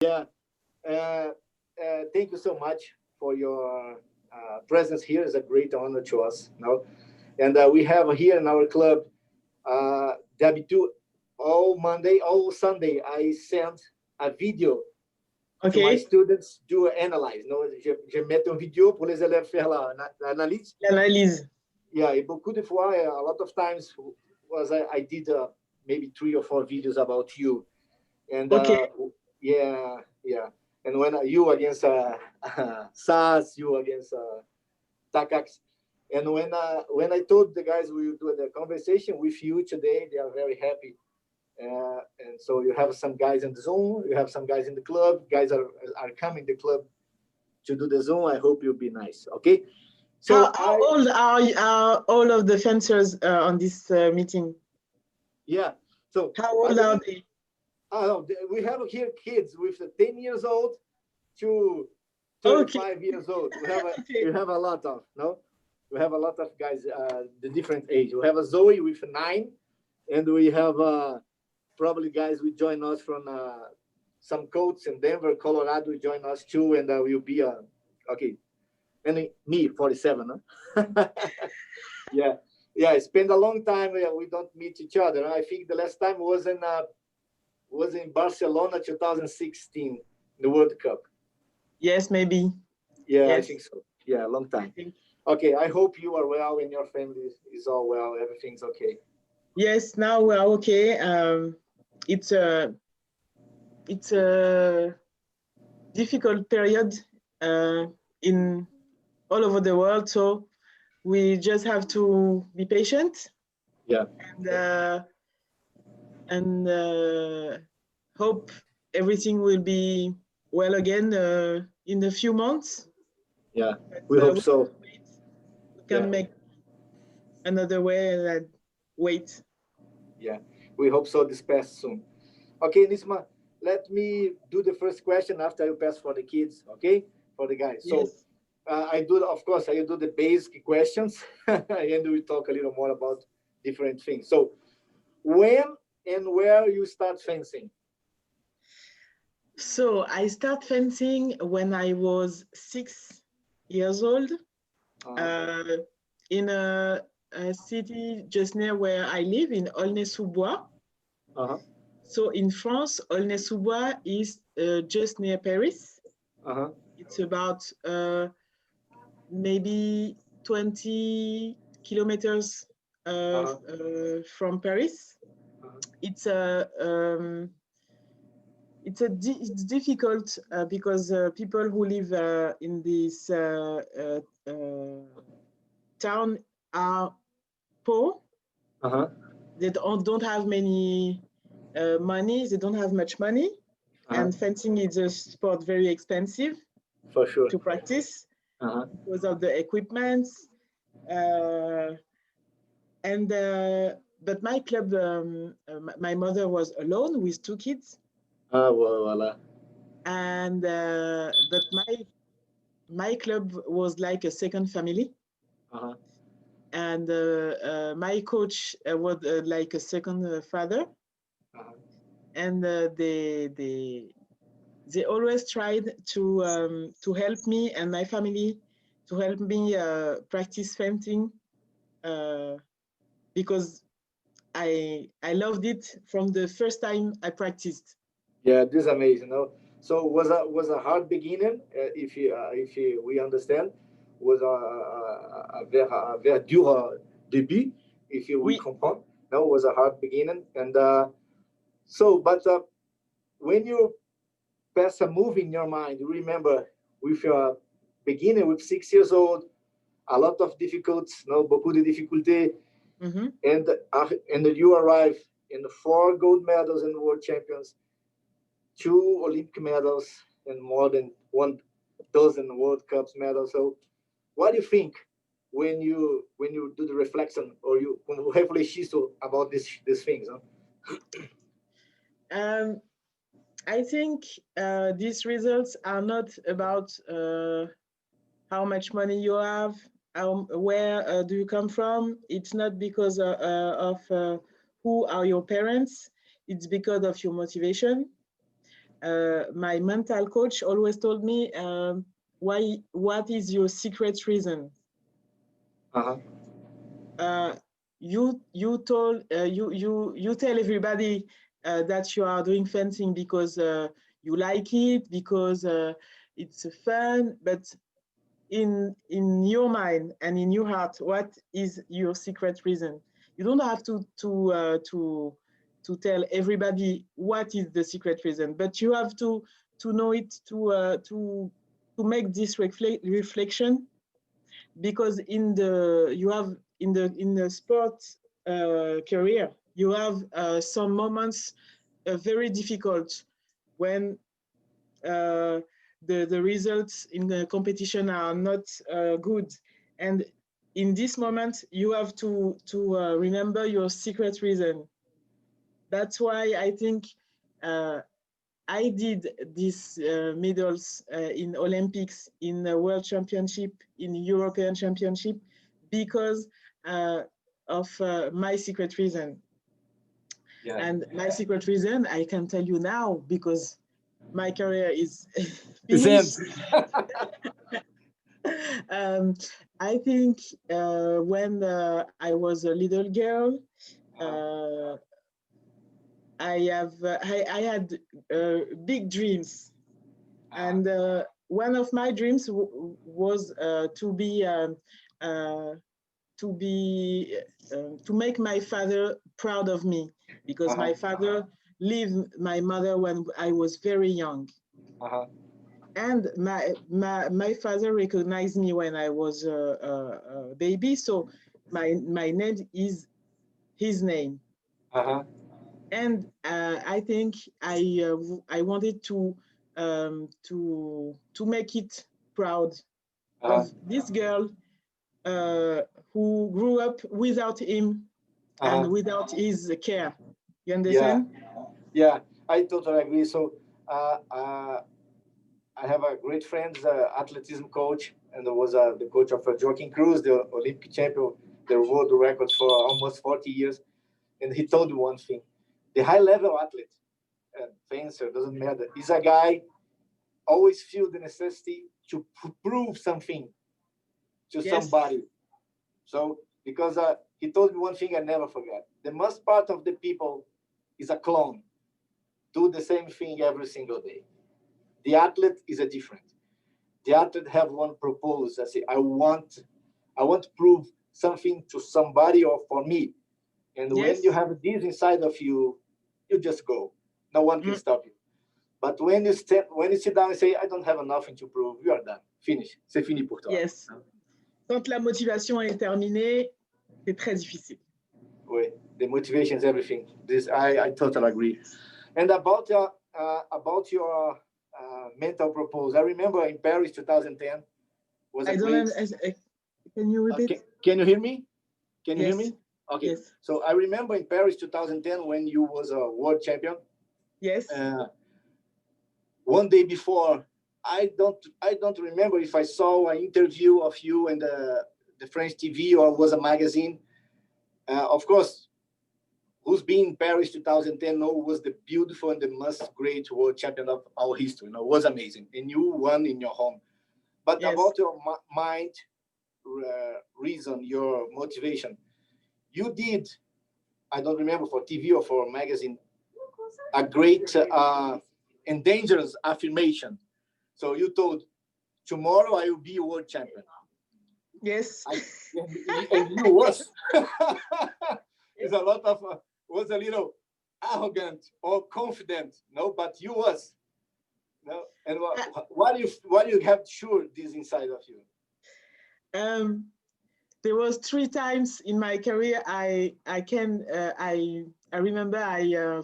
Yeah. Uh, Thank you so much for your presence here. It's a great honor to us. No, and we have here in our club, d'habitude, all Monday, all Sunday, I send a video to my Okay, students to analyze. No, je mets un vidéo pour les élèves faire l'analyse. l'analyse. Yeah, et beaucoup de fois, a lot of times was I did maybe 3 or 4 videos about you, and Okay, yeah, yeah, and when you against SAS, you against Takax, and when I told the guys we would do the conversation with you today, they are very happy. And so you have some guys in the Zoom, you have some guys in the club. Guys are coming to the club to do the Zoom. I hope you'll be nice. Okay. So how old are all of the fencers on this meeting? yeah. So How I old are believe they? we have here kids with 10 years old to Okay, 35 years old. We have okay. we have a lot of no. We have a lot of guys the different age. We have a Zoe with 9, and we have probably guys will join us from some coats in Denver, Colorado. Will join us too, and we'll be okay. And me 47. Huh? Yeah, yeah. It's been a long time. We don't meet each other. I think the last time was in Barcelona 2016, the World Cup. Yes, maybe. Yeah, I Yes, think so. Yeah, a long I time. think. Okay, I hope you are well and your family is all well. Everything's okay. Yes, now we are okay. It's a it's a difficult period uh, in all over the world, so we just have to be patient Yeah, and uh, and hope everything will be well again in a few months. yeah. But We hope we so. can't wait. We Yeah, can make another way and wait. yeah. We hope so this pass soon. Okay, Nisma, let me do the first question after you pass for the kids, okay? For the guys. So Yes. I do, of course, I do the basic questions and we talk a little more about different things. So when and where you start fencing? So I start fencing when I was 6 years old Uh-huh, uh, in a city just near where I live in Aulnay-sous-Bois. uh-huh, So in France, Aulnay-sous-Bois is just near Paris. uh-huh, It's about maybe 20 kilometers uh-huh, from Paris. uh-huh, It's a it's difficult because people who live in this town are poor. uh-huh, They don't have many money. They don't have much money, uh-huh. and fencing is a sport very expensive For sure. to practice Uh-huh, because of the equipment. Uh, and but my club, my mother was alone with 2 kids, voilà. and but my club was like a second family, Uh-huh, and my coach was like a second father, uh-huh. and they always tried to help me and my family to help me practice fencing uh, because I loved it from the first time I practiced. Yeah, this is amazing. No? So was a hard beginning, if you, we understand, was a very dur début, if you we Oui, comprend. No, was a hard beginning, and so but when you pass a move in your mind, you remember with your beginning with 6 years old, a lot of difficulties, no, beaucoup de difficultés, mm-hmm. and you arrive in the 4 gold medals in the world champions, 2 Olympic medals, and more than 1 dozen World Cups medals. So, what do you think when you do the reflection or you when you reflexiso about these things? Huh? um, I think these results are not about how much money you have, where do you come from. It's not because of who are your parents. It's because of your motivation. my mental coach always told me, what is your secret reason? You tell everybody that you are doing fencing because you like it, because it's fun, but in your mind and in your heart, what is your secret reason? You don't have to tell everybody what is the secret reason, but you have to know it, to make this reflection, because in the sport career, you have some moments very difficult when the results in the competition are not good, and in this moment you have to remember your secret reason. That's why I think I did these medals in Olympics, in the World Championship, in European Championship, because of my secret reason. Yeah. And my secret reason, I can tell you now, because my career is finished. I think when I was a little girl, I had big dreams, and one of my dreams was to make my father proud of me, because my father lived my mother when I was very young. And my father recognized me when I was a baby, so my name is his name. And I think I wanted to make it proud of this girl who grew up without him and without his care. You understand? Yeah, I totally agree. So I have a great friend, athleticism coach, and was the coach of Joaquin Cruz, the Olympic champion, the world record for almost 40 years. And he told me one thing: the high-level athlete, fencer, doesn't matter, is a guy always feel the necessity to prove something to somebody. So because he told me one thing I never forget: the most part of the people is a clone, do the same thing every single day. The athlete is a different. The athlete have one purpose. I say, I want to prove something to somebody or for me. And when you have this inside of you, you just go. No one can stop you. But when you sit down and say, I don't have nothing to prove, you are done. Finish. C'est fini pour toi. Yes. Quand la motivation est terminée, c'est très difficile. Oui, the motivation is everything. This I totally agree. And about your mental proposal, I remember in Paris 2010 was a great. Can you repeat? Can you hear me? Can you hear me? Okay. Yes. So I remember in Paris 2010 when you was a world champion. Yes. One day before, I don't remember if I saw an interview of you in the French TV or was a magazine. Of course, who's been in Paris 2010 was the beautiful and the most great world champion of our history. It was amazing, and you won in your home. But about your mind, reason, your motivation, you did, I don't remember for TV or for a magazine, a great and dangerous affirmation. So you told, tomorrow I will be a world champion. Yes. And you was. It's a lot of, was a little arrogant or confident, no, but you was. No? And what do you have sure this inside of you? There was 3 times in my career I remember I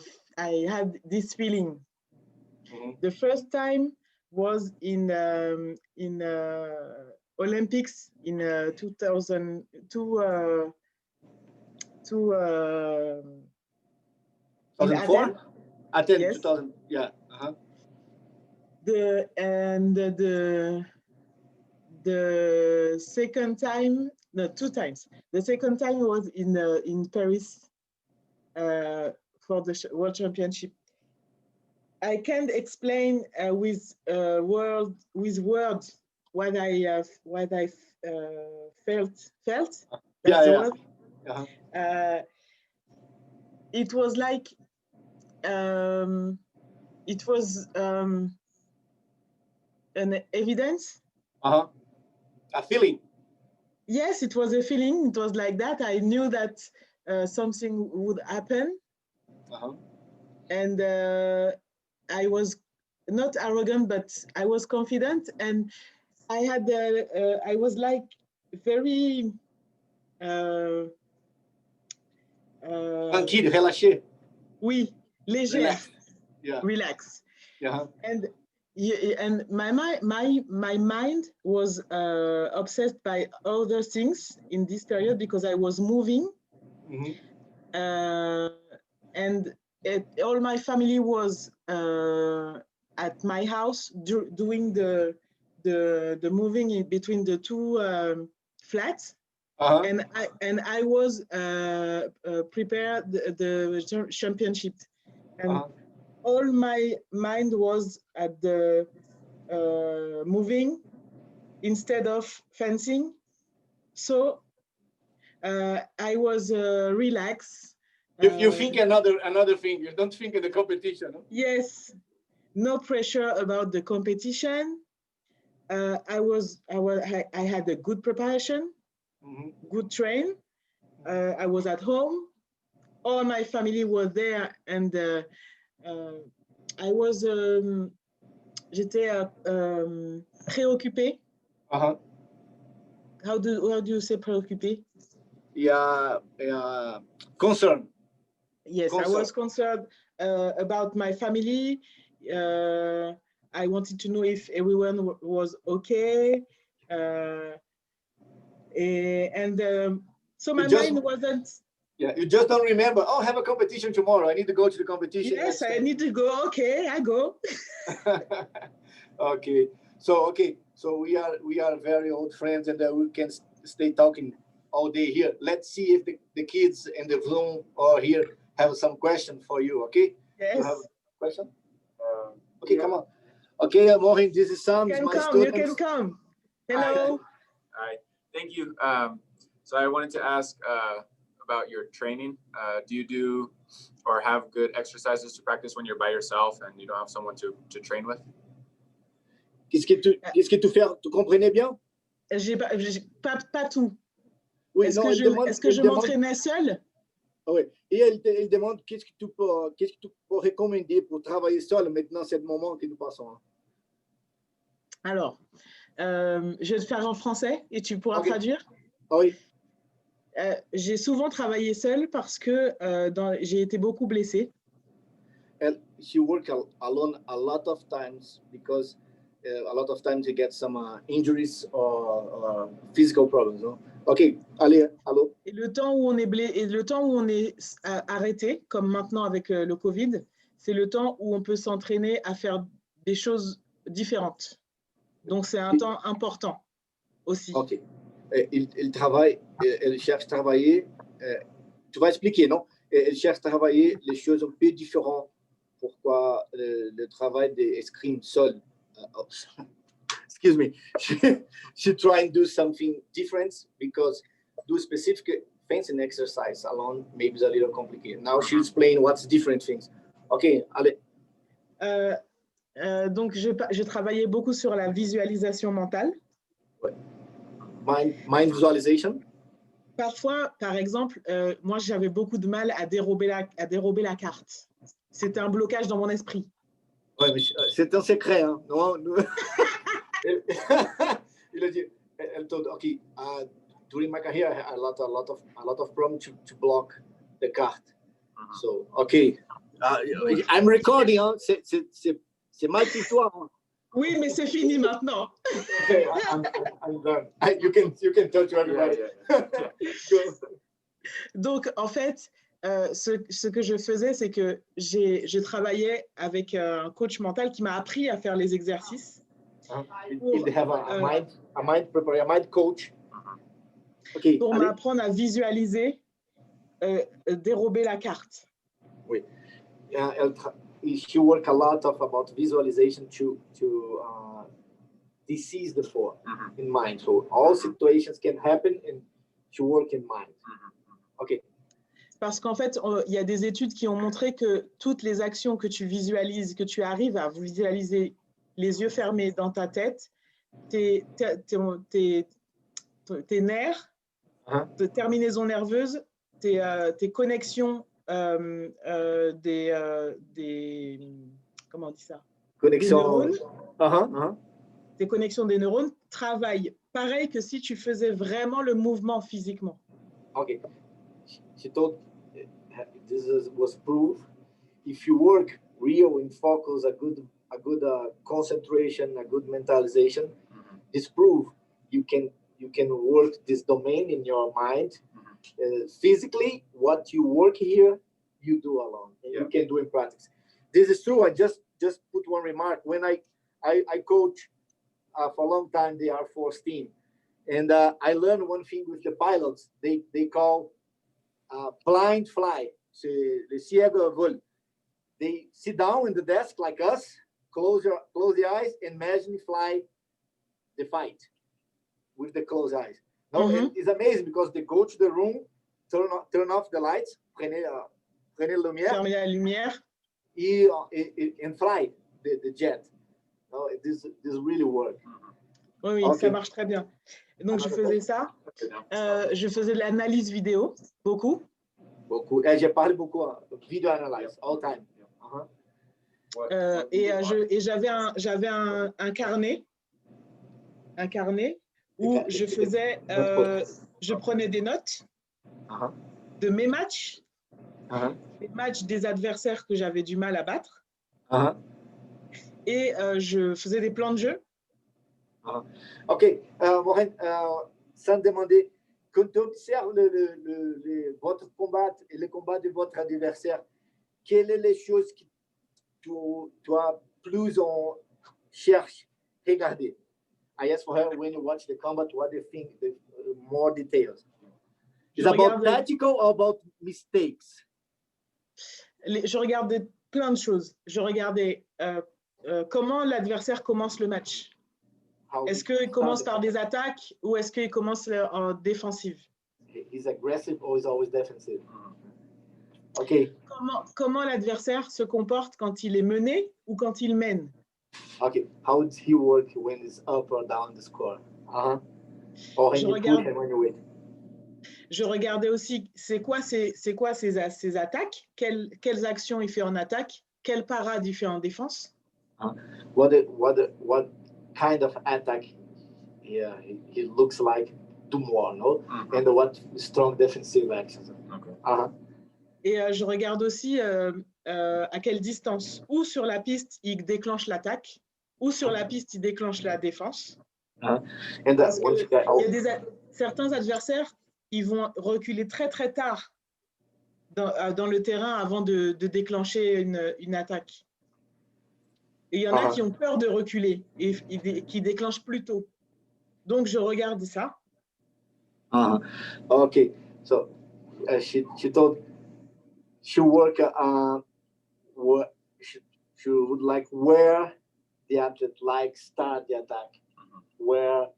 had this feeling. The first time was in Olympics in 2002. 2004? Athens, 2000. Yeah. The second time, no, 2 times. The second time was in Paris for the World Championship. I can't explain with words what I felt. That's Yeah, the yeah. word. Uh-huh. It was like it was an evidence. Uh-huh. A feeling. Yes, it was a feeling. It was like that. I knew that something would happen, Uh-huh. and I was not arrogant, but I was confident, and I was like very Tranquille, relâché. oui, légère, Relax. Yeah. relax. Yeah. And my mind was obsessed by other things in this period because I was moving, Mm-hmm. and all my family was at my house doing the moving in between the two flats. Uh-huh. And I was prepared the championship, and all my mind was at the moving instead of fencing. So I was relaxed. You think another thing. You don't think of the competition. No? Yes, no pressure about the competition. I had a good preparation, good train. I was at home. All my family was there, and I was j'étais préoccupée. Uh-huh. How do you say préoccupée? Yeah, concern. Yes, I was concerned about my family. I wanted to know if everyone was okay. So my mind wasn't. Yeah, you just don't remember. Oh, I have a competition tomorrow. I need to go to the competition. Yes, I need to go. Okay, I go. Okay. So we are very old friends, and we can stay talking all day here. Let's see if the kids in the room or here have some question for you. Okay. Yes. You have a question? Okay, come on. Okay, Maureen, this is Sam. You can my come. student. You can come. Hello. Hi. Thank you. So I wanted to ask about your training. Do you do or have good exercises to practice when you're by yourself and you don't have someone to train with? Qu'est-ce que tu fais? Tu comprenais bien? Pas tout. Oui, est-ce que je m'entraînais seule? Oui. Et elle demande qu'est-ce que tu peux recommander pour travailler seul maintenant, c'est le moment que nous passons. Alors, je vais te faire en français et tu pourras traduire. Oui. J'ai souvent travaillé seule parce que j'ai été beaucoup blessée. She worked alone a lot of times because a lot of times you get some injuries or physical problems. No? Ok, allez, allô. Et le temps où on est arrêté, comme maintenant avec le Covid, c'est le temps où on peut s'entraîner à faire des choses différentes. Donc c'est un temps important aussi. Ok. Il travaille, elle cherche à travailler. Tu vas expliquer, non? Elle cherche à travailler les choses un peu différentes. Pourquoi le travail d'escrime seul? Excuse me. She try and do something different because do specific fencing exercise alone maybe is a little complicated. Now she explain what's different things. Ok, allez. Donc j'ai travaillé beaucoup sur la visualisation mentale. Ouais. Mind visualization. Parfois, par exemple, moi j'avais beaucoup de mal à dérober la carte. C'était un blocage dans mon esprit. Ouais, mais c'est un secret, hein. Non, il a dit, elle told, okay, during my career, I had a lot of problems to block the card. So, okay, I'm recording, hein. C'est mal pour toi. Hein. Oui, mais c'est fini maintenant. Okay, I'm done. You can talk to everybody. Yeah. Donc, en fait, ce que je faisais, c'est que je travaillais avec un coach mental qui m'a appris à faire les exercices. Il have a mind coach. Okay, pour m'apprendre à visualiser, dérober la carte. Oui. she work a lot about visualization to disease the four in mind. So all situations can happen and she work in mind. Okay. Parce qu'en fait, il y a des études qui ont montré que toutes les actions que tu visualises, que tu arrives à visualiser les yeux fermés dans ta tête, tes nerfs, tes terminaisons nerveuses, tes connexions comment on dit ça? Connexion. Des neurones. Tes connexions des neurones travaillent pareil que si tu faisais vraiment le mouvement physiquement. Okay. She told this was proof. If you work real in focus, a good concentration, a good mentalization, this proof you can work this domain in your mind. Physically, what you work here, you do alone, and you can do in practice. This is true. I just put one remark. When I coach for a long time the Air Force team, and I learned one thing with the pilots. They call blind fly. Le ciego vol. They sit down in the desk like us, close the eyes, and imagine fly the fight with the closed eyes. No, it's amazing because they go to the room, turn off the lights, prenez la lumière, fermez la lumière, and fly the jet. No, this really work. Oui, okay. Ça marche très bien. Donc je faisais ça. Je faisais de l'analyse vidéo, beaucoup. Beaucoup. J'ai parlé beaucoup video analyze all time. Et j'avais un carnet où je faisais, je prenais des notes de mes matchs, les matchs des adversaires que j'avais du mal à battre, et je faisais des plans de jeu. Ok, Maureen, sans demander, quand tu observes votre combat et le combat de votre adversaire, quelles sont les choses que tu as plus en cherche regarder? I asked for her when you watch the combat, what do you think, the more details? Is about tactical or about mistakes? Je regardais plein de choses. Je regardais comment l'adversaire commence le match. Est-ce qu'il commence par des attaques ou est-ce qu'il commence en défensive? Is aggressive or is always defensive? Okay. Comment l'adversaire se comporte quand il est mené ou quand il mène? Okay. How does he work when he's up or down the score? Or when you push and when you wait? Je regardais aussi c'est quoi ses attaques, quelles actions il fait en attaque, quelle parade il fait en défense. What kind of attack he looks like do more, no? And what strong defensive actions. Okay. Et je regarde aussi à quelle distance, ou sur la piste il déclenche l'attaque, ou sur la piste il déclenche la défense. Parce que certains adversaires, ils vont reculer très très tard dans le terrain avant de déclencher une attaque. Et il y en a qui ont peur de reculer et qui déclenchent plus tôt. Donc, je regarde ça. Okay. So, she told she work she would like where the athlete start the attack, where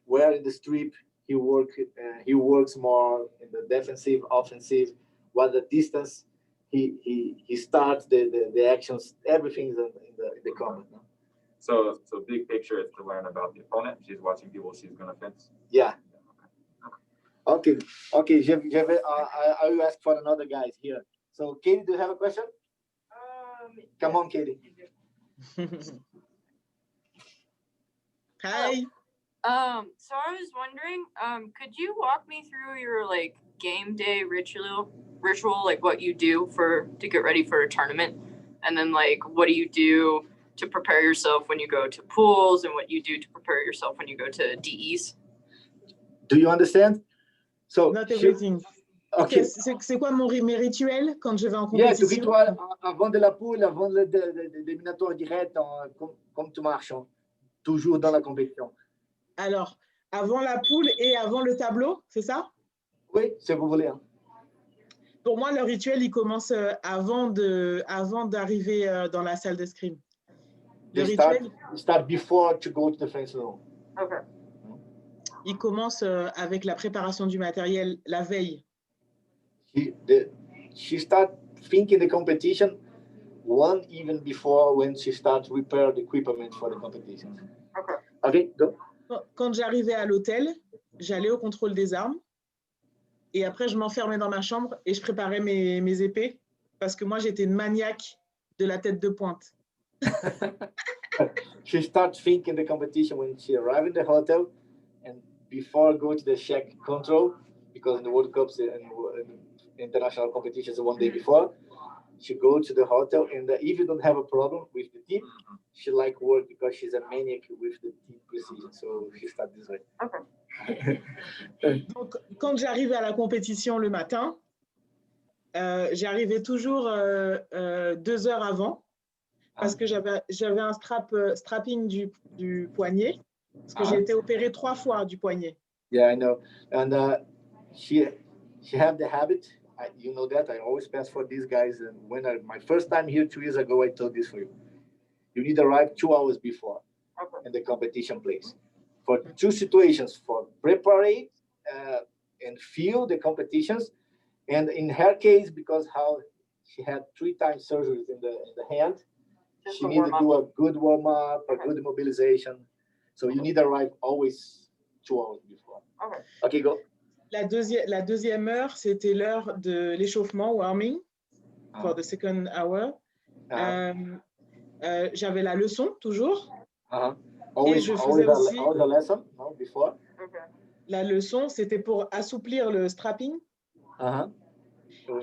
where in the strip he works more in the defensive, offensive, what the distance he starts the actions, everything is in the combat. No? So big picture is to learn about the opponent. She's watching people she's going to fence. Yeah. Okay. I will ask for another guys here. So Katie, do you have a question? Come on, Katie. Hi. So I was wondering, could you walk me through your like game day ritual, like what you do to get ready for a tournament, and then like what do you do to prepare yourself when you go to pools, and what you do to prepare yourself when you go to DEs? Do you understand? So not everything. Okay. C'est quoi mes rituels quand je vais en compétition? Yes, rituel avant de la poule, avant l'éliminatoire direct, comme tu marches, toujours dans la compétition. Alors, avant la poule et avant le tableau, c'est ça? Oui, si vous voulez. Pour moi, le rituel, il commence avant d'arriver dans la salle d'escrime. Le rituel, start before to go to the fencing room. Okay. il commence avec la préparation du matériel la veille. She start thinking the competition one even before when she starts prepare the equipment for the competition. Okay. Okay, go. Quand j'arrivais à l'hôtel, j'allais au contrôle des armes et après je m'enfermais dans ma chambre et je préparais mes épées parce que moi j'étais une maniaque de la tête de pointe. She starts thinking the competition when she arrived in the hotel and before going to the check control, because in the World Cups and international competitions one day before, she go to the hotel and if you don't have a problem with the tip, she like work because she's a maniac with the tip precision. So she start this way. Okay. Donc quand j'arrivais à la compétition le matin, j'arrivais toujours 2 heures avant parce que j'avais un strapping du poignet parce que j'ai été opérée 3 fois du poignet. Yeah, I know. And she have the habit. You know that I always pass for these guys. And when my first time here 2 years ago, I told this for you. You need to arrive 2 hours before in the competition place. For 2 situations, for prepare and feel the competitions. And in her case, because how she had 3 times surgeries in the hand, Just she a needed to do warm-up. a good warm-up, a good mobilization. So you need to arrive always 2 hours before. Okay. Okay, go. La deuxième heure, c'était l'heure de l'échauffement, warming, for the second hour. J'avais la leçon toujours. Always, Et je faisais aussi always a lesson, no, before. Okay. la leçon, c'était pour assouplir le strapping.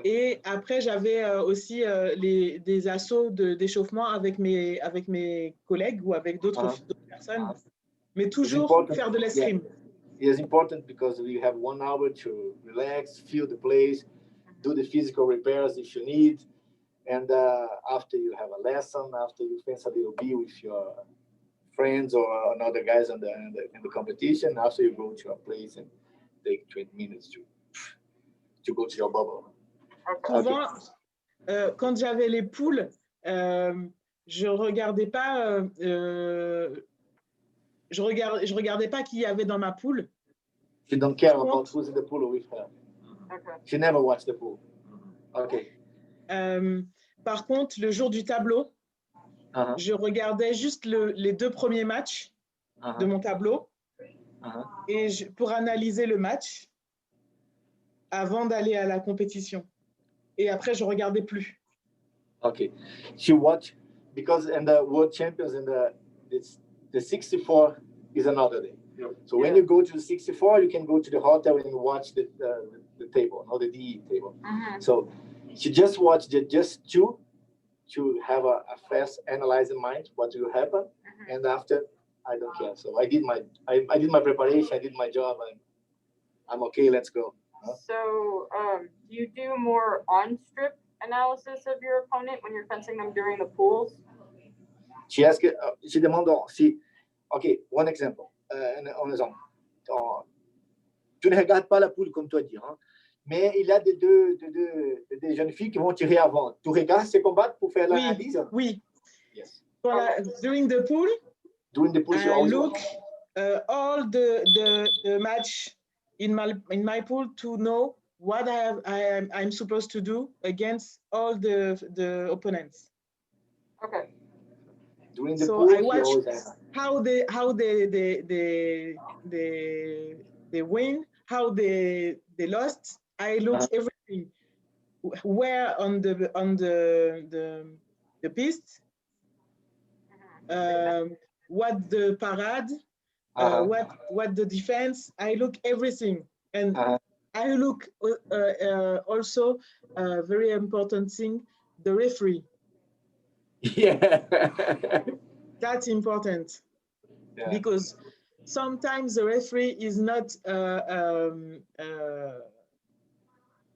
Et après, j'avais aussi des assauts d'échauffement avec mes collègues ou avec d'autres personnes, mais toujours faire de l'escrime. It is important because we have 1 hour to relax, feel the place, do the physical repairs if you need, and after you have a lesson, after you fence a little bit with your friends or another guys in the competition, after you go to a place and take 20 minutes to go to your bubble. Okay. Souvent, quand j'avais les poules, je regardais pas, je regardais pas qui y avait dans ma poule. She don't care about who's in the pool with her. Okay. She never watched the pool. Okay. Par contre, le jour du tableau, je regardais juste les 2 premiers matchs de mon tableau et pour analyser le match avant d'aller à la compétition. Et après, je regardais plus. Okay. She watched because in the World Champions in the 64 is another day. So when you go to the 64, you can go to the hotel and watch the table, or the DE table. So she just watched just 2 to have a fast analyzing mind what will happen, and after I don't care. So I did my preparation, I did my job, and I'm okay. Let's go. So, do you do more on-strip analysis of your opponent when you're fencing them during the pools? She asked, she demanded, okay, one example. Un exemple. Tu ne regardes pas la poule comme toi dis, hein, mais il y a des jeunes filles qui vont tirer avant. Tu regardes ces combats pour faire l'analyse? Oui. Yes. During the pool, I look all the match in my pool to know what I'm supposed to do against all the opponents. Okay. During the So pool, I watch how they win, how they lost. I look everything. Where on the piste, what the parade, what the defense. I look everything, and I look also very important thing, the referee. Yeah. That's important because sometimes the referee is not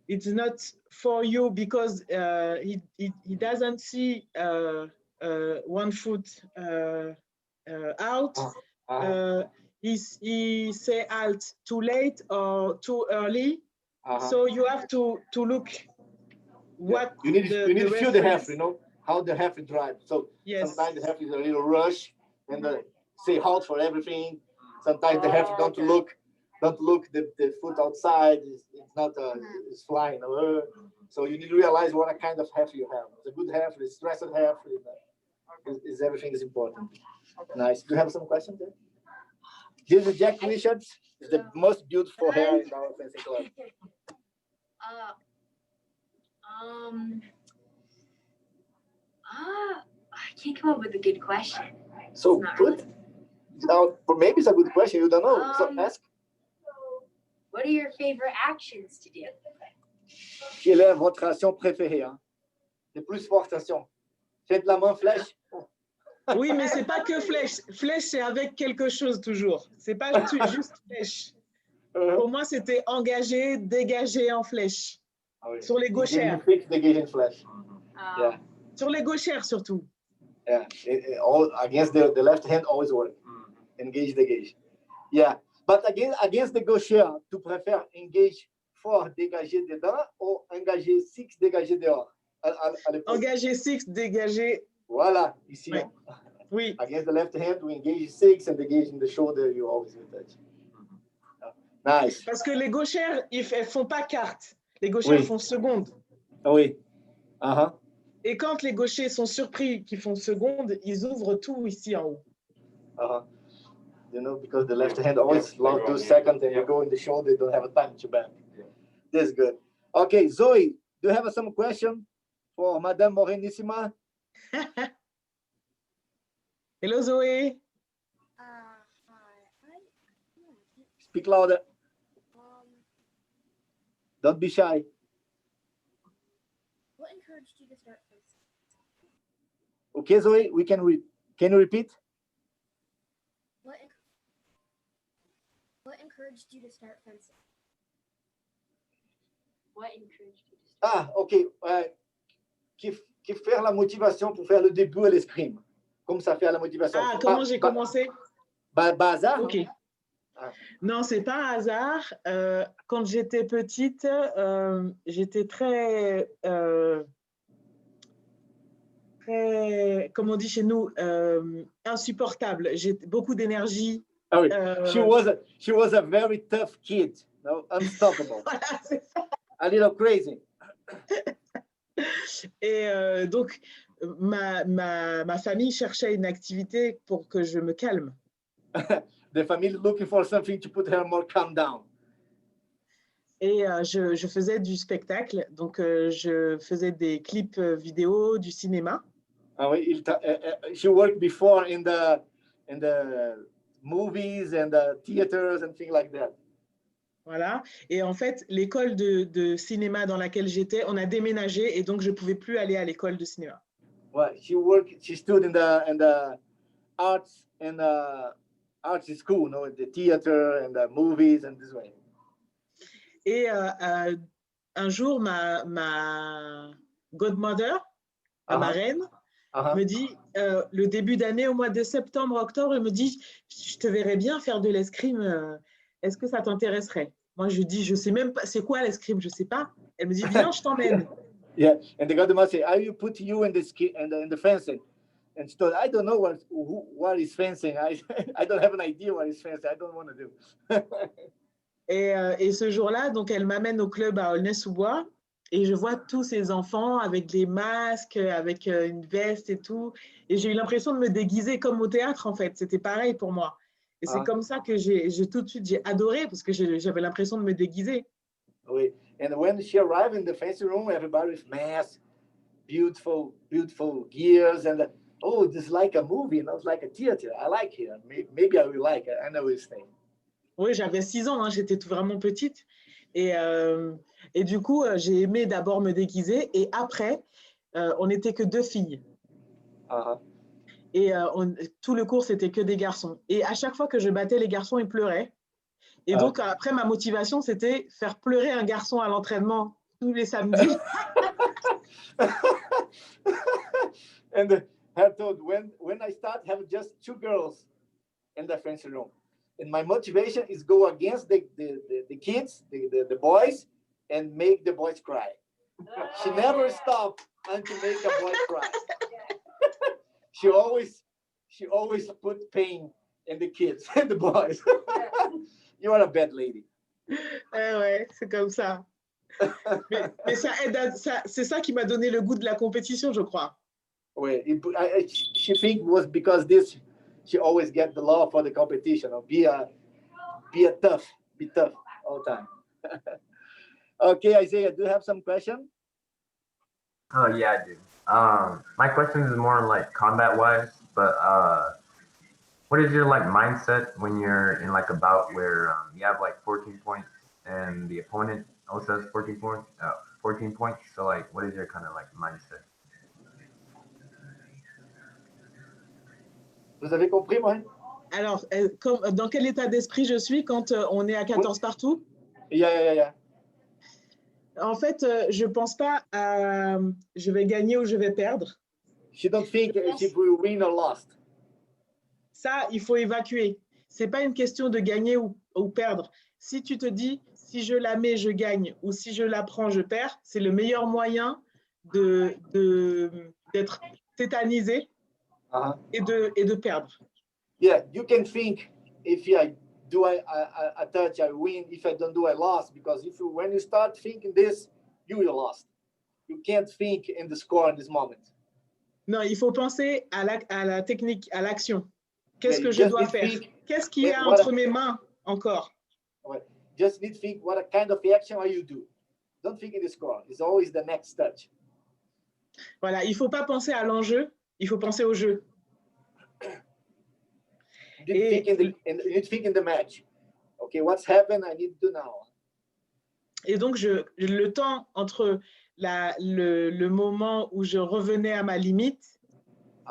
it's not for you because he doesn't see 1 foot out. He say alt too late or too early. So you have to look what You need to feel the reference- heifer, how the heifer drives. So Yes. sometimes the heifer is a little rush and say halt for everything. Sometimes the heifer don't look the foot outside. It's not it's flying. So you need to realize what kind of heifer you have. It's a good heifer, a stressed heifer. Is everything is important. Nice. Do you have some questions there? This is Jack Richards. It's the most beautiful hair in our fencing club. I can't come up with a good question. So good. Maybe it's a good question. You don't know. So ask. What are your favorite actions to do? Quelle est votre action préférée? Les plus fortes actions. Faites la main flèche. Oui, mais c'est pas que flèche. Flèche, c'est avec quelque chose toujours. C'est pas juste flèche. Pour moi, c'était engager, dégager en flèche. Sur les gauchères. Dégager en flèche. Yeah. Sur les gauchères surtout. Yeah. All against the left hand always work. Engage, dégage. Yeah. But against the gauchère, tu préfères engage fort, dégager dedans ou engager 6, dégager dehors? Engager 6, dégager. Voilà, ici. Oui. Oui. Against the left hand, we engage 6 and engage in the shoulder, you always touch. Nice. Parce que les gauchères, elles font pas carte. Les gauchères font seconde. Oui. Et quand les gauchers sont surpris qu'ils font seconde, ils ouvrent tout ici en haut. Because the left hand always long 2 seconds and you go in the shoulder, you don't have a time to back. That's good. Okay, Zoe, do you have some question for Madame Maureen Nisima? Hello, Zoe. Speak louder. Don't be shy. What encouraged you to start fencing? Okay, Zoe, we can can you repeat? What encouraged you to start fencing? What encouraged you to Ah, start? ok. Qui fait la motivation pour faire le début à l'escrime? Comme ça fait la motivation? Ah, comment j'ai commencé? Bazar? Ok. Non, c'est pas un hasard. Quand j'étais petite, j'étais très, comme on dit chez nous, insupportable. J'ai beaucoup d'énergie. Ah oui. She was a very tough kid, unstoppable. Voilà, c'est ça. A little crazy. Et donc, ma famille cherchait une activité pour que je me calme. The family looking for something to put her more calm down. Et je faisais du spectacle, donc je faisais des clips vidéo, du cinéma. Ah oui, she worked before in the movies and the theaters and things like that. Voilà. Et en fait, l'école de cinéma dans laquelle j'étais, on a déménagé et donc je ne pouvais plus aller à l'école de cinéma. Well, she stood in the arts and arts school, the theater and the movies and this way. Et un jour, ma godmother, ma marraine, me dit, le début d'année, au mois de septembre, octobre, elle me dit, je te verrais bien faire de l'escrime. Est-ce que ça t'intéresserait? Moi, je dis, je ne sais même pas, c'est quoi l'escrime? Je ne sais pas. Elle me dit, viens, je t'emmène. Yeah, and the godmother said, I will put you in the fencing. And she told, I don't know what is fencing. I don't have an idea what is fencing. I don't want to do. Et ce jour-là, donc, elle m'amène au club à Aulnay-sous-Bois et je vois tous ces enfants avec des masques, avec une veste et tout. Et j'ai eu l'impression de me déguiser comme au théâtre, en fait. C'était pareil pour moi. Et c'est comme ça que tout de suite, j'ai adoré parce que j'avais l'impression de me déguiser. Oui. And when she arrived in the fencing room, everybody with masks, beautiful gears, and this is like a movie, it's like a theater. I like it. Maybe I will like it. I know this thing. Oui, j'avais 6 ans, j'étais vraiment petite. Et du coup, j'ai aimé d'abord me déguiser. Et après, on n'était que 2 filles. Et tout le cours, c'était que des garçons. Et à chaque fois que je battais les garçons, ils pleuraient. Et donc, après, ma motivation, c'était faire pleurer un garçon à l'entraînement tous les samedis. And her told, when I start, have just 2 girls in the fencing room. And my motivation is go against the kids, the boys, and make the boys cry. She never stopped until make a boy cry. She always put pain in the kids and the boys. You are a bad lady. Ouais, c'est comme ça. Mais ça aide c'est ça qui m'a donné le goût de la compétition, je crois. Wait, she think it was because this. She always get the love for the competition. Or be tough all the time. Okay, Isaiah, do you have some question? Oh yeah, I do. My question is more like combat wise, but what is your like mindset when you're in like a bout where you have like 14 points and the opponent also has 14 points? So like, what is your kind of like mindset? Vous avez compris, Maureen? Alors, dans quel état d'esprit je suis quand on est à 14 partout? Yeah. En fait, je pense pas à je vais gagner ou je vais perdre. She don't think if we win or lost. Ça, il faut évacuer. C'est pas une question de gagner ou perdre. Si tu te dis, si je la mets, je gagne, ou si je la prends, je perds, c'est le meilleur moyen d'être tétanisé et de perdre. Yeah, you can think if I do a touch, I win. If I don't do, I lost. Because when you start thinking this, you will lost. You can't think in the score in this moment. Non, il faut penser à la technique, à l'action. Qu'est-ce que je just dois faire? Qu'est-ce qu'il y a entre mes mains encore? Just need to think what kind of action are you do. Don't think in the score. It's always the next touch. Voilà, il ne faut pas penser à l'enjeu, il faut penser au jeu. You need to think in the match. Okay, what's happened? I need to do now. Et donc, le temps entre le moment où je revenais à ma limite,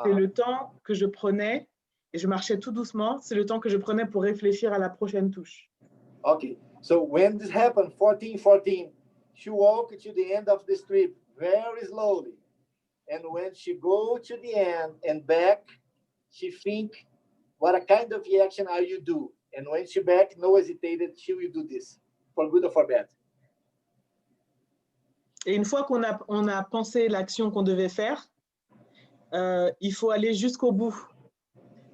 c'est le temps que je prenais, et je marchais tout doucement, c'est le temps que je prenais pour réfléchir à la prochaine touche. Okay, so when this happened, 14-14, she walked to the end of the strip very slowly. And when she go to the end and back, she think, what a kind of action are you do? And when she back, no hesitated, she will do this, for good or for bad. Et une fois qu'on a pensé l'action qu'on devait faire, il faut aller jusqu'au bout.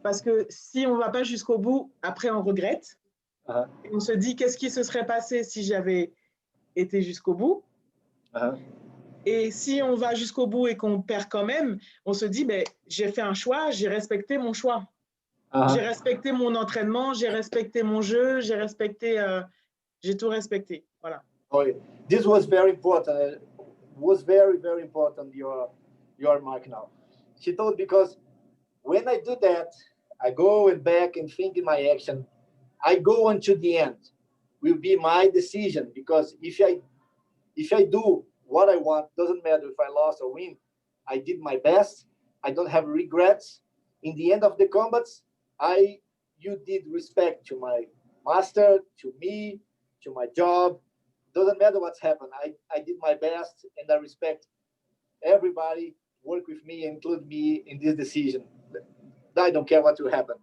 Parce que si on ne va pas jusqu'au bout, après on regrette. Et on se dit, qu'est-ce qui se serait passé si j'avais été jusqu'au bout? Et si on va jusqu'au bout et qu'on perd quand même, on se dit, ben, j'ai fait un choix, j'ai respecté mon choix. J'ai respecté mon entraînement, j'ai respecté mon jeu, j'ai tout respecté. Voilà. This was very important. It was very, very important, your mark now. She told, because when I do that, I go and back and think in my action, I go on to the end. Will be my decision, because if I do what I want, doesn't matter if I lost or win, I did my best. I don't have regrets. In the end of the combats, you did respect to my master, to me, to my job. Doesn't matter what's happened. I did my best, and I respect everybody work with me, include me in this decision. I don't care what will happen.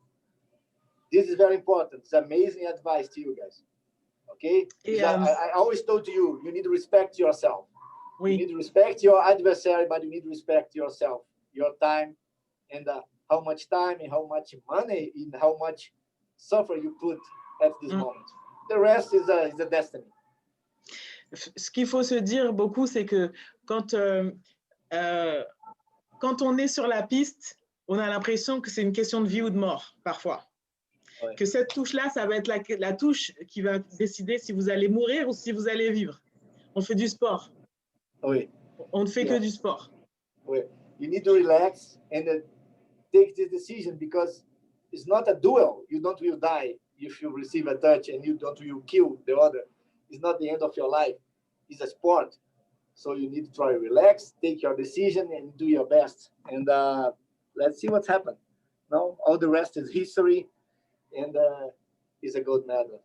This is very important. It's amazing advice to you guys. Okay? I always told you need to respect yourself. You need to respect your adversary, but you need to respect yourself, your time, and how much time and how much money and how much suffer you put at this moment. The rest is a destiny. Ce qu'il faut se dire beaucoup, c'est que quand on est sur la piste, on a l'impression que c'est une question de vie ou de mort, parfois. Ouais. Que cette touche-là, ça va être la touche qui va décider si vous allez mourir ou si vous allez vivre. On fait du sport. Oui. On ne fait que du sport. Oui. You need to relax and take this decision, because it's not a duel. You don't will die if you receive a touch, and you don't will kill the other. It's not the end of your life. It's a sport. So you need to try to relax, take your decision, and do your best. And let's see what's happened. No, all the rest is history, and it's a gold medal.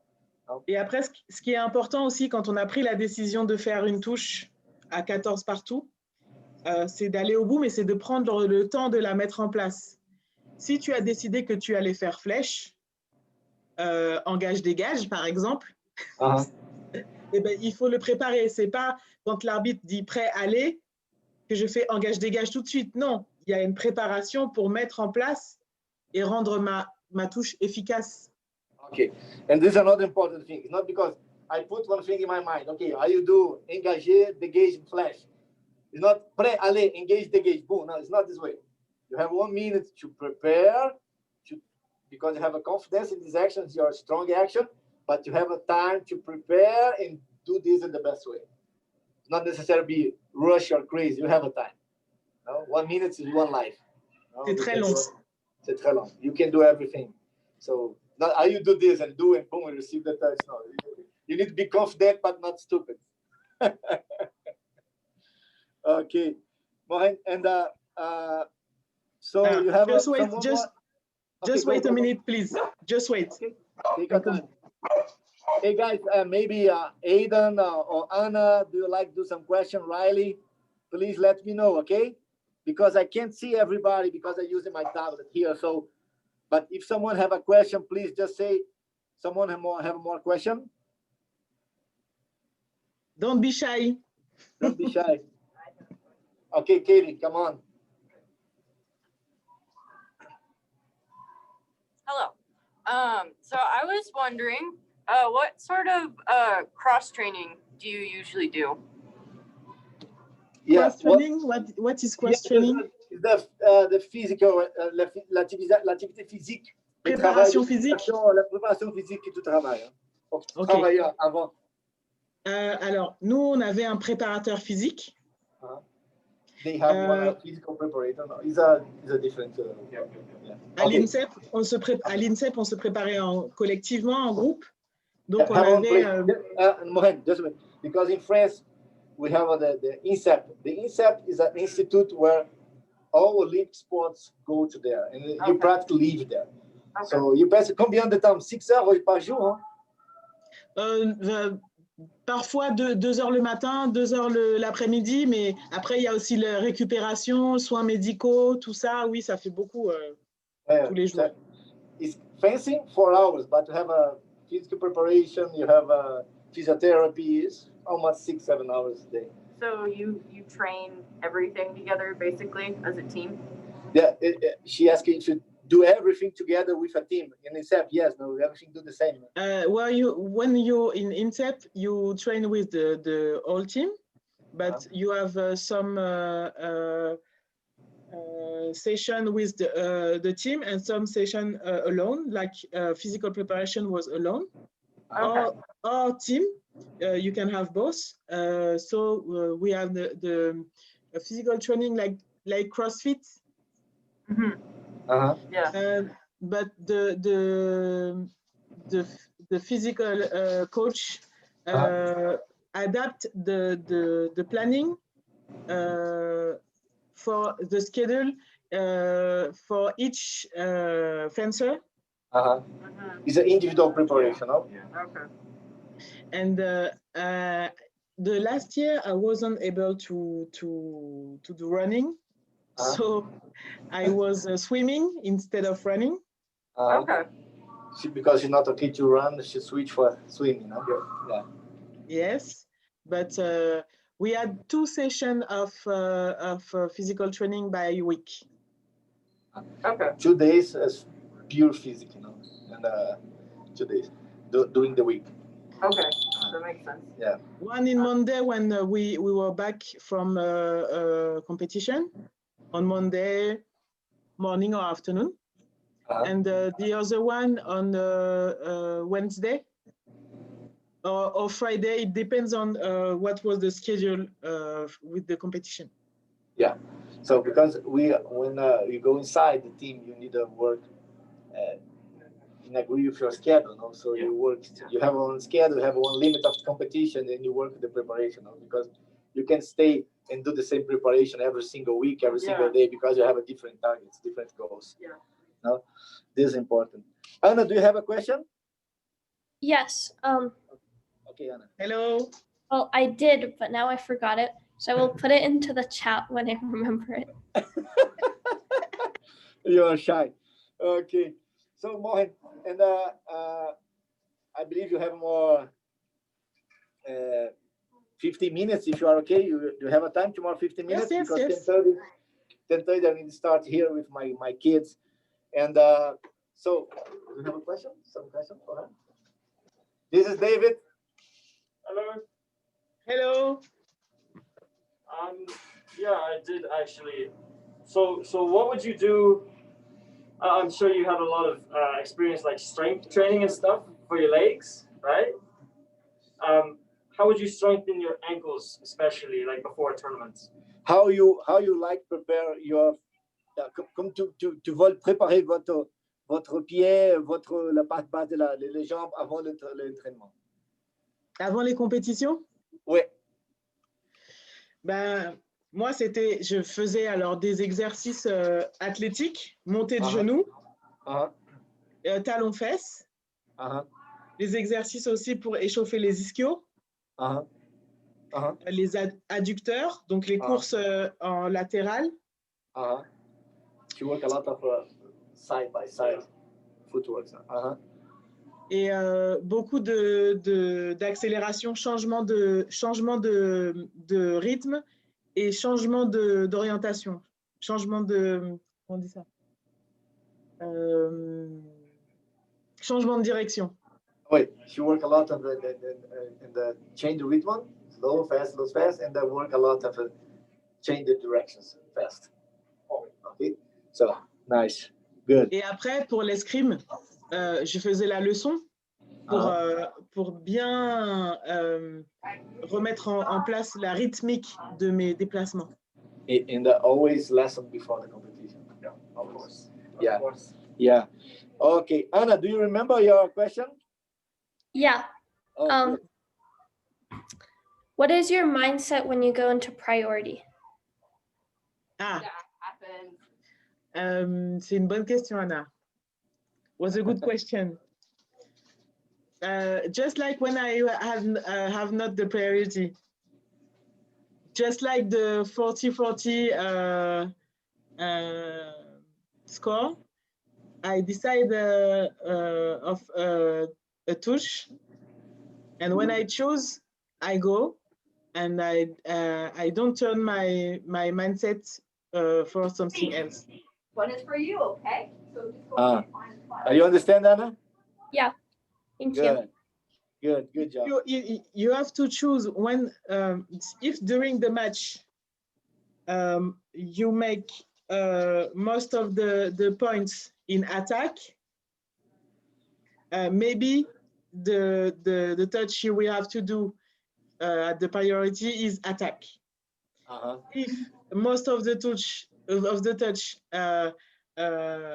No? Et après, ce qui est important aussi, quand on a pris la décision de faire une touche à 14 partout, c'est d'aller au bout, mais c'est de prendre le temps de la mettre en place. Si tu as décidé que tu allais faire flèche, engage-dégage, par exemple, eh ben, il faut le préparer. C'est pas quand l'arbitre dit prêt, allez, que je fais engage-dégage tout de suite. Non, il y a une préparation pour mettre en place et rendre ma touche efficace. Okay, and this is another important thing. It's not because I put one thing in my mind. Okay, how you do engager, dégage, and flash. It's not prêt, allez, engage, dégage, boom. No, it's not this way. You have 1 minute to prepare, because you have a confidence in these actions, your strong action, but you have a time to prepare and do this in the best way. It's not necessarily be rush or crazy. You have a time. No? 1 minute is one life. No? C'est très long. C'est très long. You can do everything. So not how you do this and do and boom and receive the touch. No, you need to be confident but not stupid. Okay, Maureen, and so you have just wait, someone just more? just Okay, wait go, a go, go. minute, please. Just wait. Okay. Take your time. Hey guys, maybe Aidan or Anna, do you like to do some question? Riley, please let me know, okay? Because I can't see everybody because I'm using my tablet here. So, but if someone have a question, please just say. Someone have more question? Don't be shy. Don't be shy. Okay, Katie, come on. Hello. So I was wondering, what sort of cross training do you usually do? Cross training? What is cross training? The physical, l'activité physique. Préparation physique. La préparation physique que tu travailles. Ok. Travailler avant. Alors, nous, on avait un préparateur physique. They have one physical preparator. No, it's a different. Yeah. À l'INSEP, on se préparait collectivement, en groupe. Donc, on avait. Maureen, just a minute. Because in France, we have the INSEP. The INSEP is an institute where all Olympic sports go to there, and you practically live there. Okay. So you pass combien de temps? 6 heures par jour? Hein? Parfois 2 heures le matin, 2 heures l'après-midi, mais après il y a aussi la récupération, soins médicaux, tout ça. Oui, ça fait beaucoup tous les jours. It's fencing 4 hours, but you have a physical preparation, you have a physiotherapy, it's almost 6-7 hours a day. So you train everything together basically as a team? Yeah, she asked if you do everything together with a team. In INSEP, yes, no, everything do the same. Well, when you're in INSEP, you train with the whole team, but you have some session with the team and some session alone, like physical preparation was alone. Okay. Or team, you can have both. So we have the physical training like CrossFit. Mm-hmm. Yeah. But the physical coach adapt the planning for the schedule for each fencer. It's an individual preparation, no? Okay. And the last year I wasn't able to do running. So I was swimming instead of running. Okay. Because she's not okay to run, she switched for swimming. No? Yeah. Yes, but we had 2 sessions of physical training by week. Okay. 2 days as pure physical, and 2 days during the week. Okay, that makes sense. Yeah. One in Monday when we were back from competition on Monday morning or afternoon, and the other one on Wednesday or Friday. It depends on what was the schedule with the competition. Yeah. So because when you go inside the team, you need to work in agree with your schedule. No? So you work. You have one schedule, you have one limit of competition, and you work with the preparation. No? Because you can stay and do the same preparation every single week, every single day, because you have a different targets, different goals. Yeah. No, this is important. Anna, do you have a question? Yes. Okay, Anna. Hello. Well, I did, but now I forgot it. So I will put it into the chat when I remember it. You're shy. Okay. So, Maureen, and I believe you have more 50 minutes if you are okay. You have a time tomorrow, 15 minutes? Yes, Because yes. 10:30 I need to start here with my kids. And so, do you have a question? Some question for her? This is David. Hello. Hello. Yeah, I did actually. So what would you do? I'm sure you have a lot of experience, like strength training and stuff for your legs, right? How would you strengthen your ankles, especially like before tournaments? How you like prepare your comme tu veux préparer votre pied, la parte basse de les jambes avant l'entraînement. Avant les compétitions? Oui. Ben, moi, je faisais alors des exercices athlétiques, montée de Uh-huh. genoux, Uh-huh. talons-fesses, Uh-huh. les exercices aussi pour échauffer les ischios, Uh-huh. Uh-huh. les adducteurs, donc les courses en latéral. Uh-huh. You work a lot of side by side footwork. Uh-huh. Et beaucoup d'accélération, changement de rythme et changement d'orientation, changement de, comment on dit ça, changement de direction. Oui, you work a lot of the change the rhythm, slow, fast, and then work a lot of change the directions fast. Okay, so nice, good. Et après, pour l'escrime, je faisais la leçon pour bien remettre en place la rythmique de mes déplacements. In the always lesson before the competition. Yeah, of course. Yeah, Of course. yeah. Okay, Anna, do you remember your question? Yeah. Okay. What is your mindset when you go into priority? Ah, That happens. c'est une bonne question, Anna. Was a good question. Just like when I have not the priority, just like the 40-40 score, I decide of a touch, and when I choose, I go, and I don't turn my mindset for something else. One is for you, okay? So just go Ah. and find a spot. You understand, Anna? Yeah. Thank you. Good. Good job. You have to choose when, if during the match you make most of the points in attack, maybe the touch you will have to do at the priority is attack. Uh-huh. If most of the touch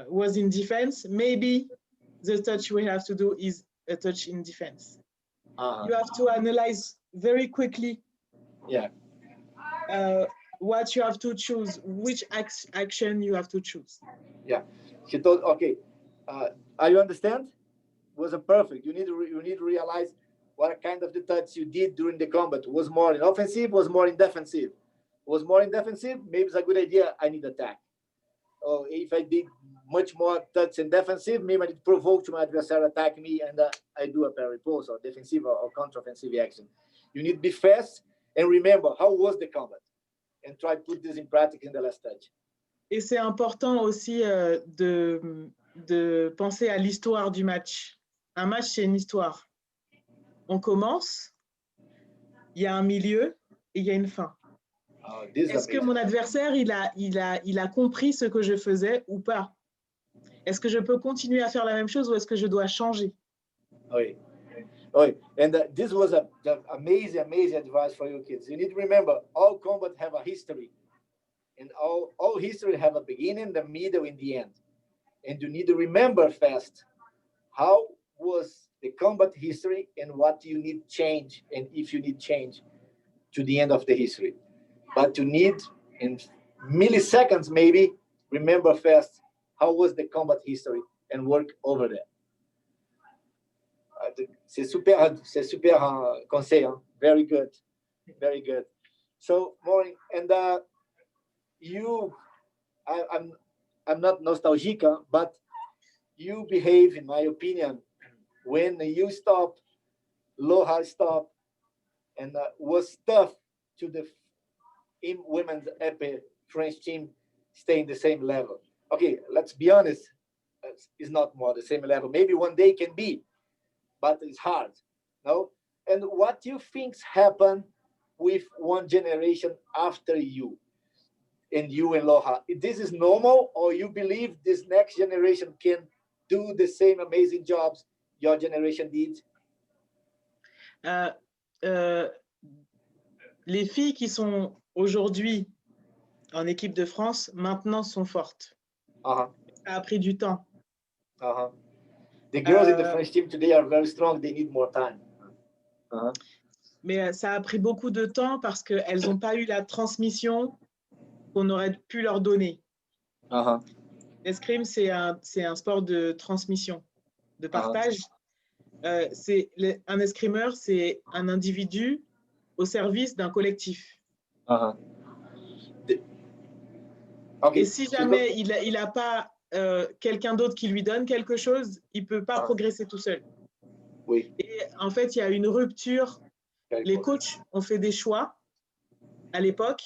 was in defense, maybe the touch we have to do is a touch in defense. Uh-huh. You have to analyze very quickly. Yeah. What you have to choose, which action you have to choose. Yeah. She told, okay, you understand? Was a perfect. You need to realize what kind of the touch you did during the combat. Was more in offensive, was more in defensive. Was more in defensive, maybe it's a good idea, I need attack. Or if I did much more touch in defensive, maybe I need to provoke to my adversary attack me and I do a parry pose or defensive or counter-offensive action. You need to be fast and remember how was the combat and try to put this in practice in the last touch. Et c'est important aussi de penser à l'histoire du match. Un match, c'est une histoire. On commence, il y a un milieu et il y a une fin. Est-ce que mon adversaire, il a compris ce que je faisais ou pas? Est-ce que je peux continuer à faire la même chose ou est-ce que je dois changer? Oui. Oui. And this was an amazing advice for your kids. You need to remember, all combat have a history. And all history have a beginning, the middle, and the end. And you need to remember fast how was the combat history and what you need change, and if you need change to the end of the history. But you need, in milliseconds maybe, remember fast how was the combat history and work over there. C'est super conseil. Hein? Very good. So, Maureen, and I'm not nostalgic, but you behave, in my opinion, when you stop, low high stop, and was tough to the women's EP French team stay in the same level. Okay, let's be honest, it's not more the same level. Maybe one day can be, but it's hard, no? And what do you think happened with one generation after you and Loha? This is normal, or you believe this next generation can do the same amazing jobs your generation did? Les filles qui sont aujourd'hui en équipe de France, maintenant sont fortes. Ça a pris du temps. The girls in the French team today are very strong. They need more time. Mais ça a pris beaucoup de temps parce qu'elles n'ont pas eu la transmission qu'on aurait pu leur donner. L'escrime, c'est un sport de transmission, de partage. Un escrimeur, c'est un individu au service d'un collectif. Et si jamais il n'a pas quelqu'un d'autre qui lui donne quelque chose, il ne peut pas progresser tout seul. Oui. Et en fait, il y a une rupture. Les coachs ont fait des choix à l'époque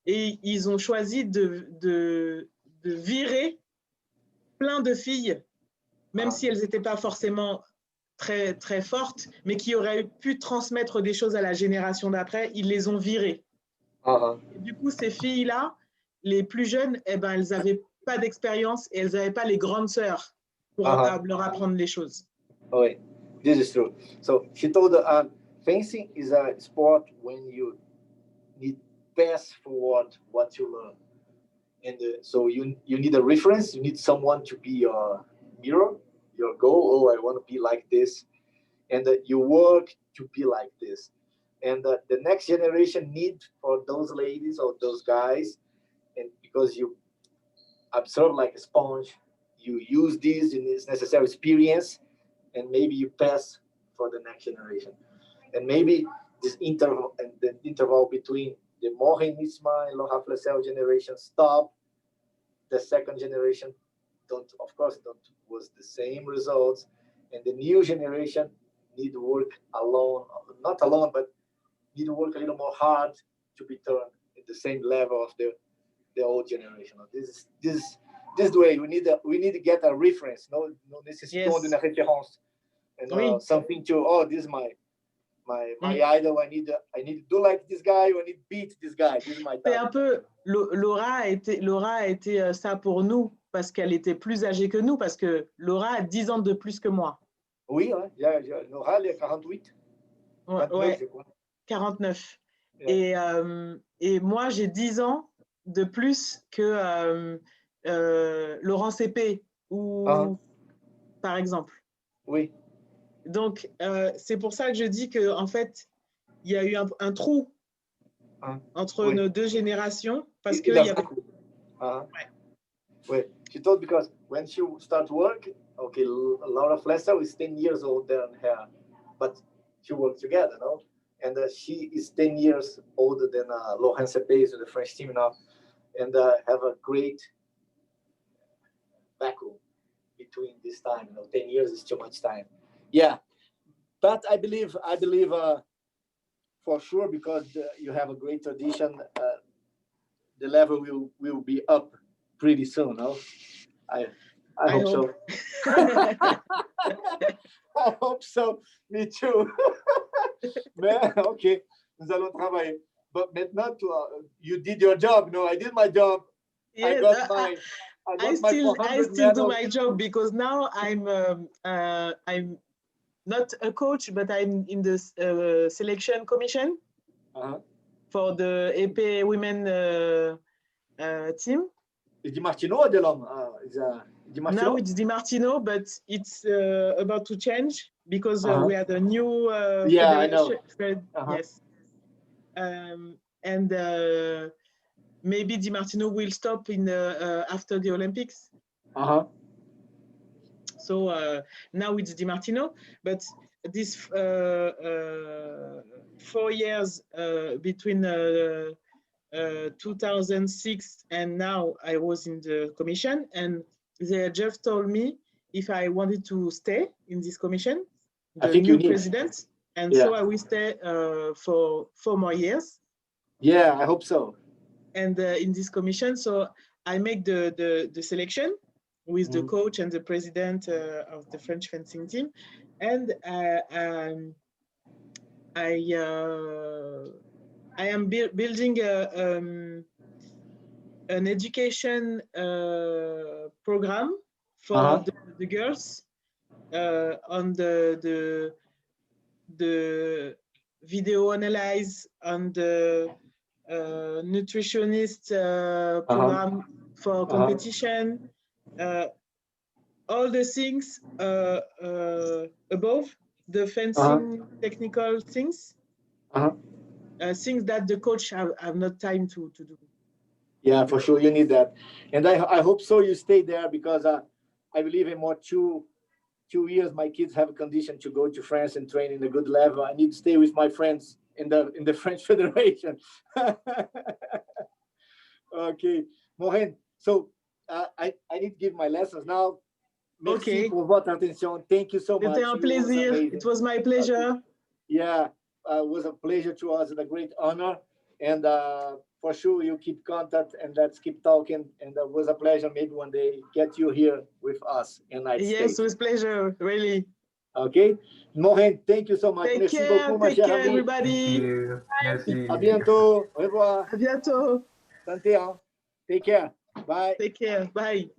et ils ont choisi de virer plein de filles, même si elles n'étaient pas forcément très, très fortes, mais qui auraient pu transmettre des choses à la génération d'après. Ils les ont virées. Et du coup, ces filles-là, les plus jeunes, eh ben, elles n'avaient pas d'expérience et elles n'avaient pas les grandes sœurs pour leur apprendre les choses. Oui, this is true. So she told fencing is a sport when you need pass forward what you learn. And so you need a reference, you need someone to be your mirror, your goal. Oh, I want to be like this. And you work to be like this. And the next generation need for those ladies or those guys, and because you absorb like a sponge, you use this in this necessary experience, and maybe you pass for the next generation. And maybe this interval and the interval between the Maureen, Nisima, and Loha Flessel generation stop. The second generation don't was the same results, and the new generation need to work alone, not alone, but need to work a little more hard to be turned in the same level of the old generation. This is the way we need to get a reference. No nécessitons d'une référence, and something to this is my idol. I need to do like this guy. I need to beat this guy. This is my. C'est un peu Laura a été ça pour nous parce qu'elle était plus âgée que nous, parce que Laura a 10 ans de plus que moi. Oui, Laura elle a 48. Ouais, 49. Yeah. Et moi, j'ai 10 ans de plus que Laurent Cépé, par exemple. Oui. Donc, c'est pour ça que je dis qu'en fait, il y a eu un trou entre nos deux générations, parce qu'il y avait... Oui. She told because when she started work, okay, Laura Flessel is 10 years older than her, but she worked together, no? And she is 10 years older than Laurent Cépé is in the French team now, and have a great vacuum between this time. 10 years is too much time. Yeah, but I believe for sure, because you have a great tradition, the level will be up pretty soon. No, I hope so. I hope so. Me too. Mais, okay, nous allons travailler. But maintenant, you did your job. No, I did my job. Yes, I still do my job, because now I'm not a coach, but I'm in the selection commission for the EP women team. Is Di Martino or Delhomme? Now it's Di Martino, but it's about to change because we had a new I know. Yes. And maybe Di Martino will stop in after the Olympics. So now it's Di Martino, but this 4 years between 2006 and now, I was in the commission, and they just told me if I wanted to stay in this commission, the new president. And Yeah. so I will stay for 4 more years. Yeah, I hope so. And in this commission, so I make the selection with the Mhm. coach and the president of the French fencing team, and I am building an education program for Uh-huh. the girls on the video analyze, on the nutritionist program for competition, all the things above the fencing technical things, things that the coach have not time to do. Yeah, for sure, you need that, and I hope so. You stay there because I believe in more 2 years. My kids have a condition to go to France and train in a good level. I need to stay with my friends in the French Federation. Okay, Maureen. So I need to give my lessons now. Merci Okay. pour votre attention. Thank you so much. C'était un plaisir. It was my pleasure. Okay. Yeah, it was a pleasure to us and a great honor. And for sure, you keep contact and let's keep talking. And it was a pleasure. Maybe one day get you here with us in the United States. Yes, with pleasure. Really. Okay, Maureen, thank you so much. Take Merci care. beaucoup, ma Take chère care, amie. everybody. Thank you. Merci. À bientôt. Au revoir. À bientôt. Santé, hein. Take care. Bye. Take care. Bye.